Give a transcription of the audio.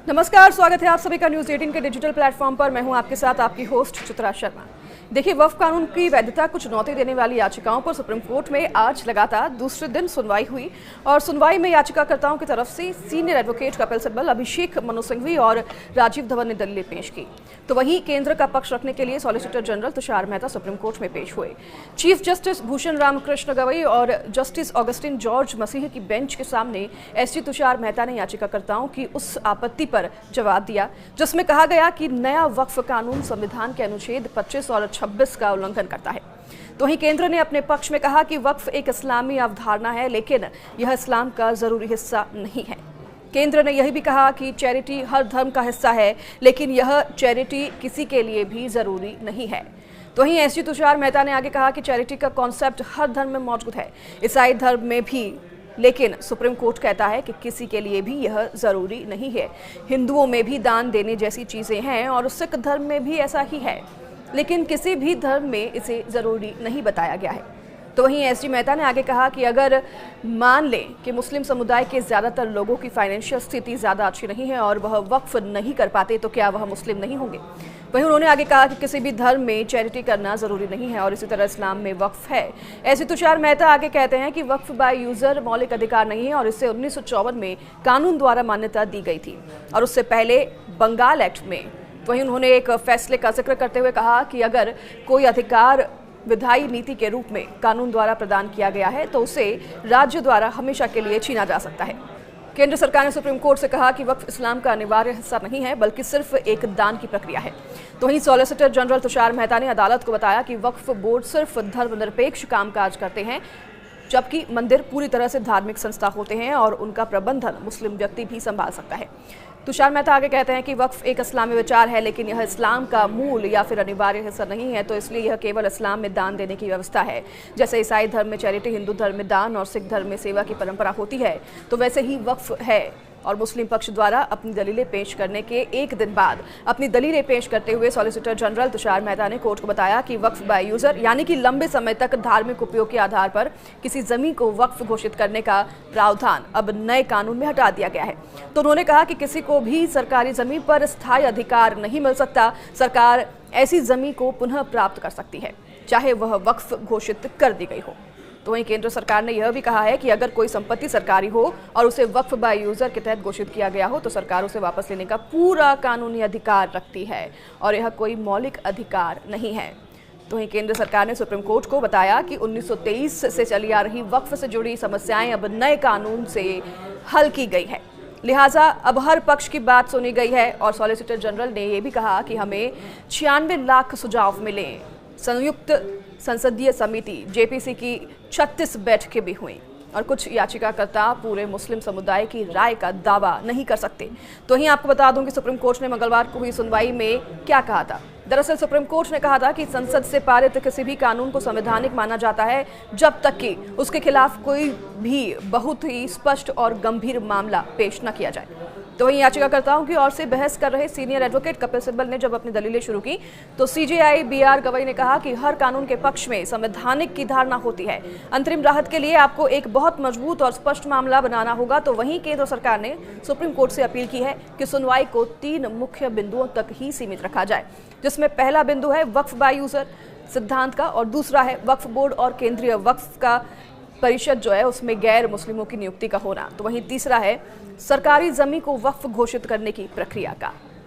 नमस्कार, स्वागत है आप सभी का न्यूज़ 18 के डिजिटल प्लेटफॉर्म पर। मैं हूं आपके साथ आपकी होस्ट चित्रा शर्मा। देखिए, वक्फ कानून की वैधता कुछ चुनौती देने वाली याचिकाओं पर सुप्रीम कोर्ट में आज लगातार दूसरे दिन सुनवाई हुई और सुनवाई में याचिकाकर्ताओं की तरफ से सीनियर एडवोकेट कपिल सिब्बल, अभिषेक मनु सिंघवी और राजीव धवन ने दलीलें पेश की। तो वहीं केंद्र का पक्ष रखने के लिए solicitor general Tushar Mehta supreme court में पेश हुए। चीफ जस्टिस भूषण रामकृष्ण गवई और जस्टिस ऑगस्टिन जॉर्ज मसीह की बेंच के सामने एसजी तुषार मेहता ने याचिकाकर्ताओं की उस आपत्ति पर जवाब दिया जिसमें कहा गया कि नया वक्फ कानून संविधान के अनुच्छेद 25 और 26 का उल्लंघन करता है। तो वहीं केंद्र ने अपने पक्ष में कहा कि वक्फ एक इस्लामी अवधारणा है, लेकिन यह इस्लाम का जरूरी हिस्सा नहीं है। केंद्र ने यह भी कहा कि चैरिटी हर धर्म का हिस्सा है, लेकिन यह चैरिटी किसी के लिए भी जरूरी नहीं है। तो वहीं एसजी तुषार मेहता ने आगे कहा कि चैरिटी का कॉन्सेप्ट हर धर्म में मौजूद है, ईसाई धर्म में भी, लेकिन सुप्रीम कोर्ट कहता है कि किसी के लिए भी यह जरूरी नहीं है। हिंदुओं में भी दान देने जैसी चीजें हैं और सिख धर्म में भी ऐसा ही है, लेकिन किसी भी धर्म में इसे जरूरी नहीं बताया गया है। तो वहीं एसजी मेहता ने आगे कहा कि अगर मान लें कि मुस्लिम समुदाय के ज्यादातर लोगों की फाइनेंशियल स्थिति ज्यादा अच्छी नहीं है और वह वक्फ नहीं कर पाते, तो क्या वह मुस्लिम नहीं होंगे? वहीं उन्होंने आगे कहा कि किसी भी धर्म में चैरिटी करना जरूरी नहीं है और इसी तरह इस्लाम में वक्फ है। एसजी तुषार मेहता आगे कहते हैं कि वक्फ बाय यूजर मौलिक अधिकार नहीं है और इसे 1954 में कानून द्वारा मान्यता दी गई थी और उससे पहले बंगाल एक्ट में। वहीं उन्होंने एक फैसले का जिक्र करते हुए कहा कि अगर कोई अधिकार विधायी नीति के रूप में कानून द्वारा प्रदान किया गया है तो उसे राज्य द्वारा हमेशा के लिए छीना जा सकता है। केंद्र सरकार ने सुप्रीम कोर्ट से कहा कि वक्फ इस्लाम का अनिवार्य हिस्सा नहीं है, बल्कि सिर्फ एक दान की प्रक्रिया है। तो वहीं सॉलिसिटर जनरल तुषार मेहता ने अदालत को बताया कि वक्फ बोर्ड सिर्फ धर्मनिरपेक्ष कामकाज करते हैं, जबकि मंदिर पूरी तरह से धार्मिक संस्था होते हैं और उनका प्रबंधन मुस्लिम व्यक्ति भी संभाल सकता है। तुषार मेहता आगे कहते हैं कि वक्फ एक इस्लामी विचार है, लेकिन यह इस्लाम का मूल या फिर अनिवार्य हिस्सा नहीं है, तो इसलिए यह केवल इस्लाम में दान देने की व्यवस्था है। जैसे ईसाई धर्म में चैरिटी, हिंदू धर्म में दान और सिख धर्म में सेवा की परंपरा होती है, तो वैसे ही वक्फ है। और मुस्लिम पक्ष द्वारा अपनी दलीलें पेश करने के एक दिन बाद अपनी दलीलें पेश करते हुए सॉलिसिटर जनरल तुषार मेहता ने कोर्ट को बताया कि वक्फ बाय यूजर यानी कि लंबे समय तक धार्मिक उपयोग के आधार पर किसी जमीन को वक्फ घोषित करने का प्रावधान अब नए कानून में हटा दिया गया है। तो उन्होंने कहा कि किसी को भी सरकारी जमीन पर स्थायी अधिकार नहीं मिल सकता। सरकार ऐसी जमीन को पुनः प्राप्त कर सकती है, चाहे वह वक्फ घोषित कर दी गई हो। तो वहीं केंद्र सरकार ने यह भी कहा है कि अगर कोई संपत्ति सरकारी हो और उसे वक्फ बाय यूजर के तहत घोषित किया गया हो तो सरकार उसे वापस लेने का पूरा कानूनी अधिकार रखती है और यह कोई मौलिक अधिकार नहीं है। तो वहीं केंद्र सरकार ने सुप्रीम कोर्ट को बताया कि 1923 से चली आ रही वक्फ से जुड़ी समस्याएं अब नए कानून से हल की गई है, लिहाजा अब हर पक्ष की बात सुनी गई है। और सॉलिसिटर जनरल ने यह भी कहा कि हमें 96 लाख सुझाव मिले। संयुक्त संसदीय समिति जेपीसी की 36 बैठकें भी हुई और कुछ याचिकाकर्ता पूरे मुस्लिम समुदाय की राय का दावा नहीं कर सकते। तो वहीं आपको बता दूं कि सुप्रीम कोर्ट ने मंगलवार को हुई सुनवाई में क्या कहा था। दरअसल सुप्रीम कोर्ट ने कहा था कि संसद से पारित किसी भी कानून को संवैधानिक माना जाता है जब तक कि उसके खिलाफ कोई भी बहुत ही स्पष्ट और गंभीर मामला पेश न किया जाए। तो वहीं याचिकाकर्ताओं की ओर से बहस कर रहे सीनियर एडवोकेट कपिल सिब्बल ने जब अपनी दलीलें शुरू की तो सीजेआई बीआर गवई ने कहा कि हर कानून के पक्ष में संवैधानिक की धारणा होती है। अंतरिम राहत के लिए आपको एक बहुत मजबूत और स्पष्ट मामला बनाना होगा। तो वहीं केंद्र सरकार ने सुप्रीम कोर्ट से अपील की है कि सुनवाई को 3 मुख्य बिंदुओं तक ही सीमित रखा जाए, जिसमें पहला बिंदु है वक्फ बाय यूजर सिद्धांत का और दूसरा है वक्फ बोर्ड और केंद्रीय वक्फ का परिषद जो है उसमें गैर मुस्लिमों की नियुक्ति का होना। तो वहीं तीसरा है सरकारी जमीन को वक्फ घोषित करने की प्रक्रिया का।